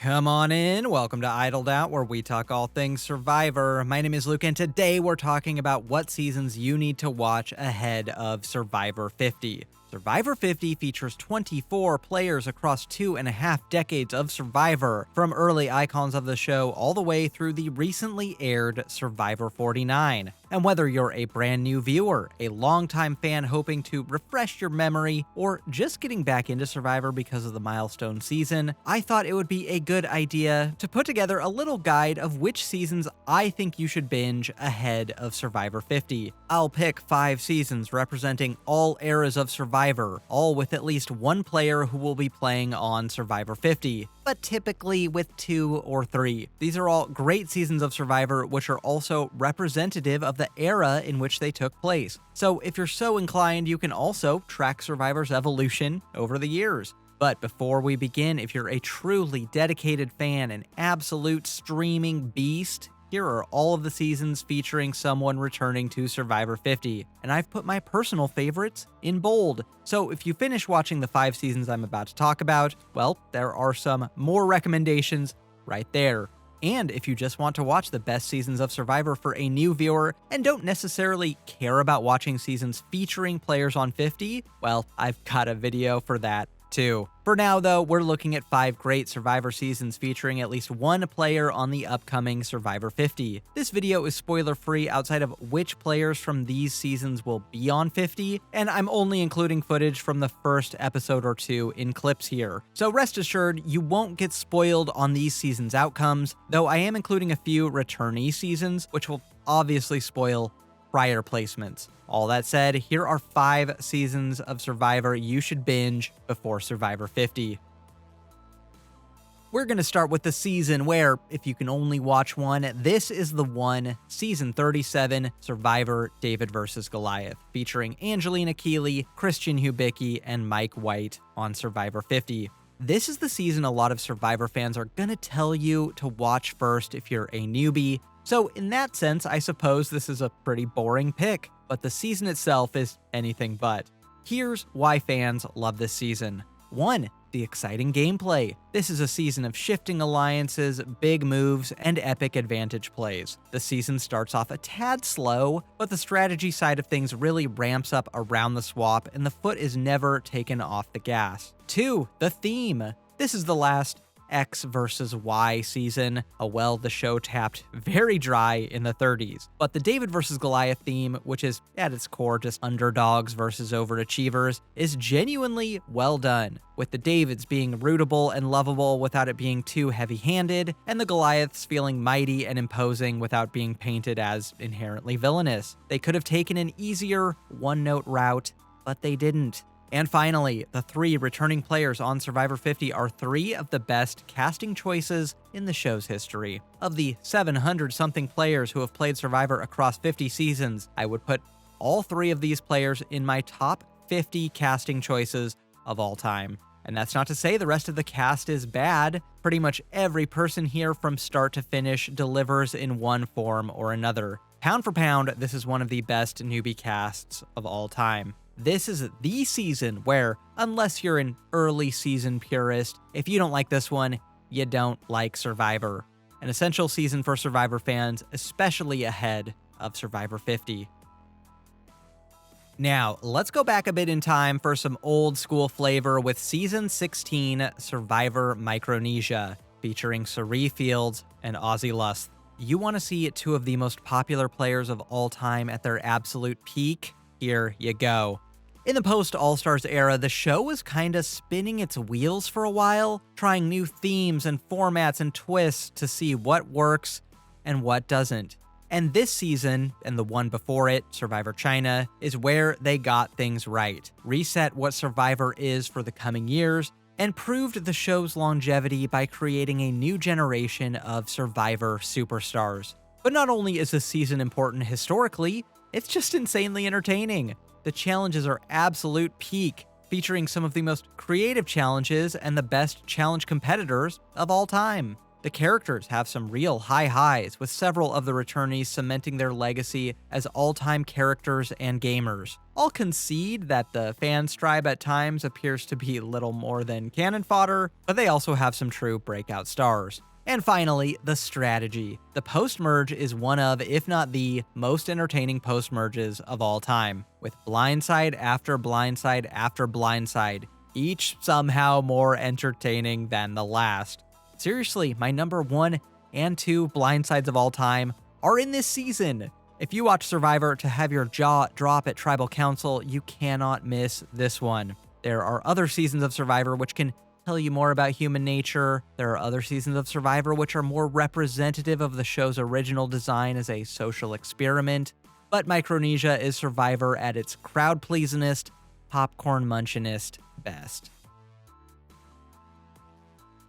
Come on in. Welcome to Idled Out, where we talk all things Survivor. My name is Luke, and today we're talking about what seasons you need to watch ahead of Survivor 50. Survivor 50 features 24 players across 2.5 decades of Survivor, from early icons of the show all the way through the recently aired Survivor 49. And whether you're a brand new viewer, a longtime fan hoping to refresh your memory, or just getting back into Survivor because of the milestone season, I thought it would be a good idea to put together a little guide of which seasons I think you should binge ahead of Survivor 50. I'll pick 5 seasons representing all eras of Survivor, all with at least one player who will be playing on Survivor 50, but typically with 2 or 3. These are all great seasons of Survivor, which are also representative of the era in which they took place. So if you're so inclined, you can also track Survivor's evolution over the years. But before we begin, if you're a truly dedicated fan, an absolute streaming beast, here are all of the seasons featuring someone returning to Survivor 50, and I've put my personal favorites in bold. So if you finish watching the 5 seasons I'm about to talk about, well, there are some more recommendations right there. And if you just want to watch the best seasons of Survivor for a new viewer and don't necessarily care about watching seasons featuring players on 50, well, I've got a video for that too. For now, though, we're looking at 5 great Survivor seasons featuring at least one player on the upcoming Survivor 50. This video is spoiler-free outside of which players from these seasons will be on 50, and I'm only including footage from the first episode or 2 in clips here. So rest assured, you won't get spoiled on these seasons' outcomes, though I am including a few returnee seasons, which will obviously spoil prior placements. All that said, here are 5 seasons of Survivor you should binge before Survivor 50. We're going to start with the season where, if you can only watch one, this is the one, Season 37, Survivor David vs. Goliath, featuring Angelina Keeley, Christian Hubicki, and Mike White on Survivor 50. This is the season a lot of Survivor fans are going to tell you to watch first if you're a newbie. So in that sense, I suppose this is a pretty boring pick, but the season itself is anything but. Here's why fans love this season. 1. The exciting gameplay. This is a season of shifting alliances, big moves, and epic advantage plays. The season starts off a tad slow, but the strategy side of things really ramps up around the swap, and the foot is never taken off the gas. 2. The theme. This is the last X versus Y season, a well the show tapped very dry in the 30s. But the David versus Goliath theme, which is at its core just underdogs versus overachievers, is genuinely well done, with the Davids being rootable and lovable without it being too heavy-handed, and the Goliaths feeling mighty and imposing without being painted as inherently villainous. They could have taken an easier, one-note route, but they didn't. And finally, the 3 returning players on Survivor 50 are 3 of the best casting choices in the show's history. Of the 700-something players who have played Survivor across 50 seasons, I would put all 3 of these players in my top 50 casting choices of all time. And that's not to say the rest of the cast is bad. Pretty much every person here from start to finish delivers in one form or another. Pound for pound, this is one of the best newbie casts of all time. This is the season where, unless you're an early season purist, if you don't like this one, you don't like Survivor. An essential season for Survivor fans, especially ahead of Survivor 50. Now, let's go back a bit in time for some old school flavor with Season 16 Survivor Micronesia, featuring Sari Fields and Ozzy Lust. You want to see 2 of the most popular players of all time at their absolute peak? Here you go. In the post-All-Stars era, the show was kinda spinning its wheels for a while, trying new themes and formats and twists to see what works and what doesn't. And this season, and the one before it, Survivor China, is where they got things right, reset what Survivor is for the coming years, and proved the show's longevity by creating a new generation of Survivor superstars. But not only is this season important historically, it's just insanely entertaining. The challenges are absolute peak, featuring some of the most creative challenges and the best challenge competitors of all time. The characters have some real high highs, with several of the returnees cementing their legacy as all-time characters and gamers. I'll concede that the fans tribe at times appears to be little more than cannon fodder, but they also have some true breakout stars. And finally, the strategy. The post-merge is one of, if not the, most entertaining post-merges of all time, with blindside after blindside after blindside, each somehow more entertaining than the last. Seriously, my number 1 and 2 blindsides of all time are in this season. If you watch Survivor to have your jaw drop at Tribal Council, you cannot miss this one. There are other seasons of Survivor which can tell you more about human nature. There are other seasons of Survivor which are more representative of the show's original design as a social experiment. But Micronesia is Survivor at its crowd-pleasingest, popcorn-munchinest best.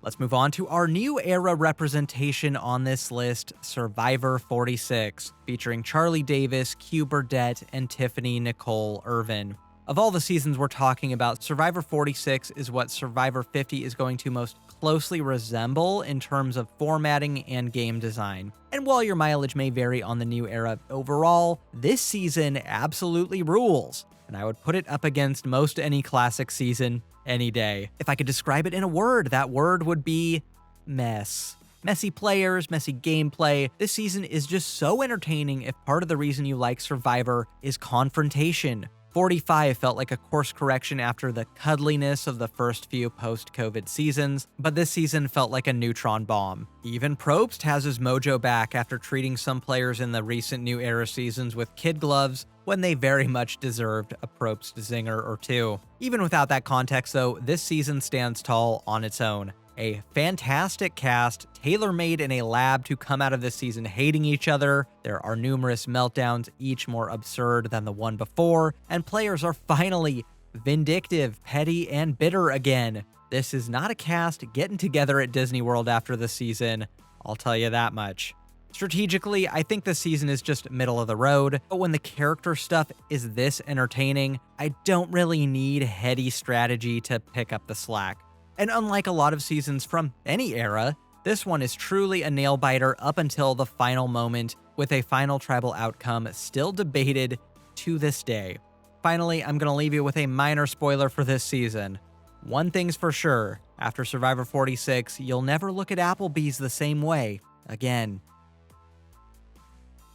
Let's move on to our new era representation on this list, Survivor 46, featuring Charlie Davis, Q Burdett, and Tiffany Nicole Irvin. Of all the seasons we're talking about, Survivor 46 is what Survivor 50 is going to most closely resemble in terms of formatting and game design. And while your mileage may vary on the new era, overall, this season absolutely rules. And I would put it up against most any classic season any day. If I could describe it in a word, that word would be mess. Messy players, messy gameplay. This season is just so entertaining if part of the reason you like Survivor is confrontation. 45 felt like a course correction after the cuddliness of the first few post-COVID seasons, but this season felt like a neutron bomb. Even Probst has his mojo back after treating some players in the recent New Era seasons with kid gloves when they very much deserved a Probst zinger or two. Even without that context though, this season stands tall on its own. A fantastic cast, tailor-made in a lab to come out of this season hating each other. There are numerous meltdowns, each more absurd than the one before, and players are finally vindictive, petty, and bitter again. This is not a cast getting together at Disney World after the season, I'll tell you that much. Strategically, I think this season is just middle of the road, but when the character stuff is this entertaining, I don't really need heady strategy to pick up the slack. And unlike a lot of seasons from any era, this one is truly a nail-biter up until the final moment, with a final tribal outcome still debated to this day. Finally, I'm going to leave you with a minor spoiler for this season. One thing's for sure, after Survivor 46, you'll never look at Applebee's the same way again.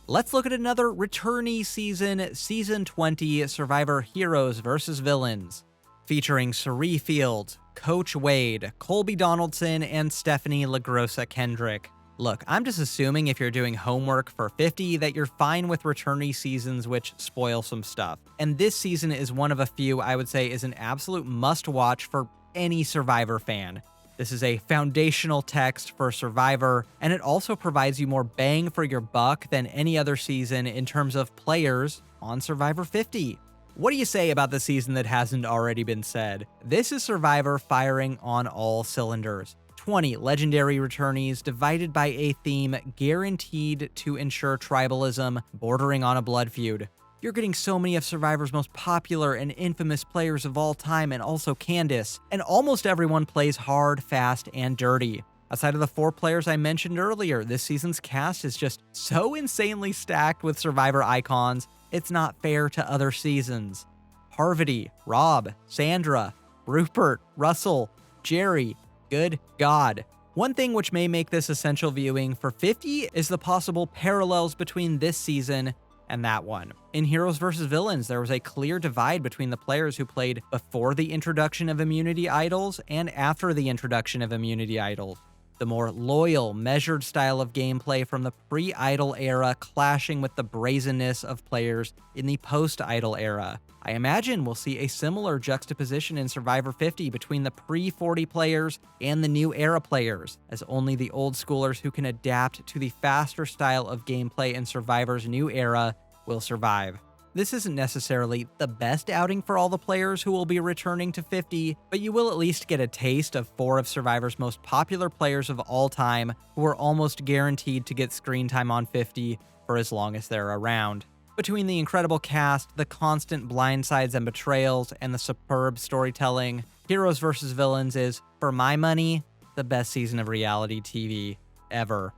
Let's look at another returnee season, Season 20, Survivor Heroes vs. Villains, featuring Sari Field, Coach Wade, Colby Donaldson, and Stephanie LaGrossa Kendrick. Look, I'm just assuming if you're doing homework for 50 that you're fine with returnee seasons which spoil some stuff. And this season is one of a few I would say is an absolute must-watch for any Survivor fan. This is a foundational text for Survivor, and it also provides you more bang for your buck than any other season in terms of players on Survivor 50. What do you say about the season that hasn't already been said? This is Survivor firing on all cylinders. 20 legendary returnees divided by a theme guaranteed to ensure tribalism, bordering on a blood feud. You're getting so many of Survivor's most popular and infamous players of all time, and also Candace, and almost everyone plays hard, fast, and dirty. Outside of the 4 players I mentioned earlier, this season's cast is just so insanely stacked with Survivor icons, it's not fair to other seasons. Parvati, Rob, Sandra, Rupert, Russell, Jerry, good God. One thing which may make this essential viewing for 50 is the possible parallels between this season and that one. In Heroes vs. Villains, there was a clear divide between the players who played before the introduction of immunity idols and after the introduction of immunity idols. The more loyal, measured style of gameplay from the pre-idol era clashing with the brazenness of players in the post-idol era. I imagine we'll see a similar juxtaposition in Survivor 50 between the pre-40 players and the new era players, as only the old schoolers who can adapt to the faster style of gameplay in Survivor's new era will survive. This isn't necessarily the best outing for all the players who will be returning to 50, but you will at least get a taste of 4 of Survivor's most popular players of all time who are almost guaranteed to get screen time on 50 for as long as they're around. Between the incredible cast, the constant blindsides and betrayals, and the superb storytelling, Heroes vs. Villains is, for my money, the best season of reality TV ever.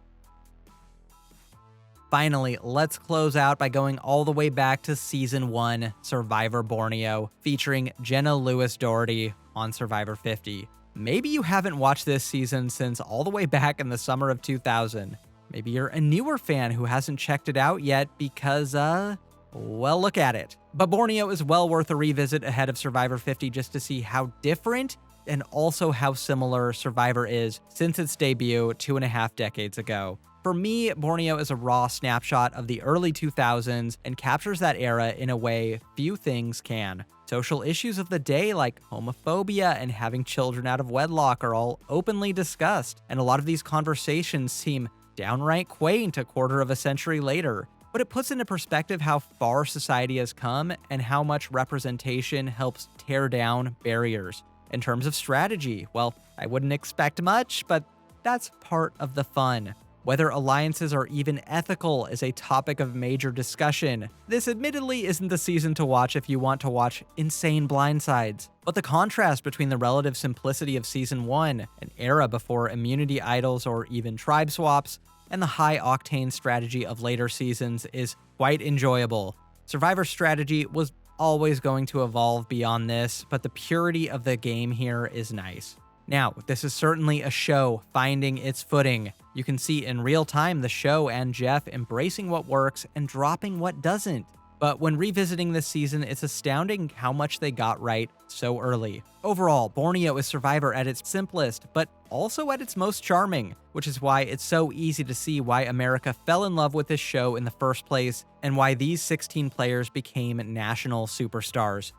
Finally, let's close out by going all the way back to Season 1, Survivor Borneo, featuring Jenna Lewis-Doherty on Survivor 50. Maybe you haven't watched this season since all the way back in the summer of 2000. Maybe you're a newer fan who hasn't checked it out yet because, well, look at it. But Borneo is well worth a revisit ahead of Survivor 50 just to see how different and also how similar Survivor is since its debut 2.5 decades ago. For me, Borneo is a raw snapshot of the early 2000s and captures that era in a way few things can. Social issues of the day like homophobia and having children out of wedlock are all openly discussed, and a lot of these conversations seem downright quaint a quarter of a century later. But it puts into perspective how far society has come and how much representation helps tear down barriers. In terms of strategy, well, I wouldn't expect much, but that's part of the fun. Whether alliances are even ethical is a topic of major discussion. This admittedly isn't the season to watch if you want to watch insane blindsides. But the contrast between the relative simplicity of Season 1, an era before immunity idols or even tribe swaps, and the high-octane strategy of later seasons is quite enjoyable. Survivor strategy was always going to evolve beyond this, but the purity of the game here is nice. Now, this is certainly a show finding its footing. You can see in real time the show and Jeff embracing what works and dropping what doesn't. But when revisiting this season, it's astounding how much they got right so early. Overall, Borneo is Survivor at its simplest, but also at its most charming, which is why it's so easy to see why America fell in love with this show in the first place and why these 16 players became national superstars.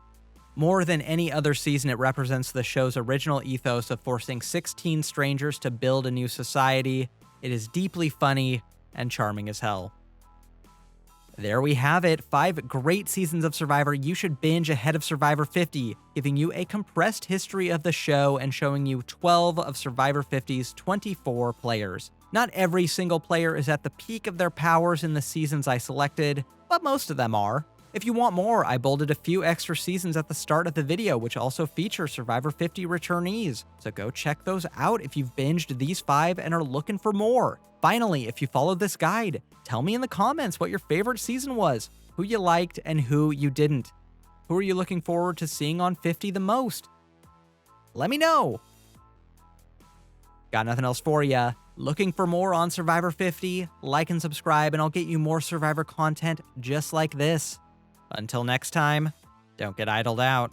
More than any other season, it represents the show's original ethos of forcing 16 strangers to build a new society. It is deeply funny and charming as hell. There we have it, 5 great seasons of Survivor you should binge ahead of Survivor 50, giving you a compressed history of the show and showing you 12 of Survivor 50's 24 players. Not every single player is at the peak of their powers in the seasons I selected, but most of them are. If you want more, I bolded a few extra seasons at the start of the video, which also feature Survivor 50 returnees, so go check those out if you've binged these 5 and are looking for more. Finally, if you followed this guide, tell me in the comments what your favorite season was, who you liked and who you didn't. Who are you looking forward to seeing on 50 the most? Let me know! Got nothing else for ya. Looking for more on Survivor 50? Like and subscribe and I'll get you more Survivor content just like this. Until next time, don't get idled out.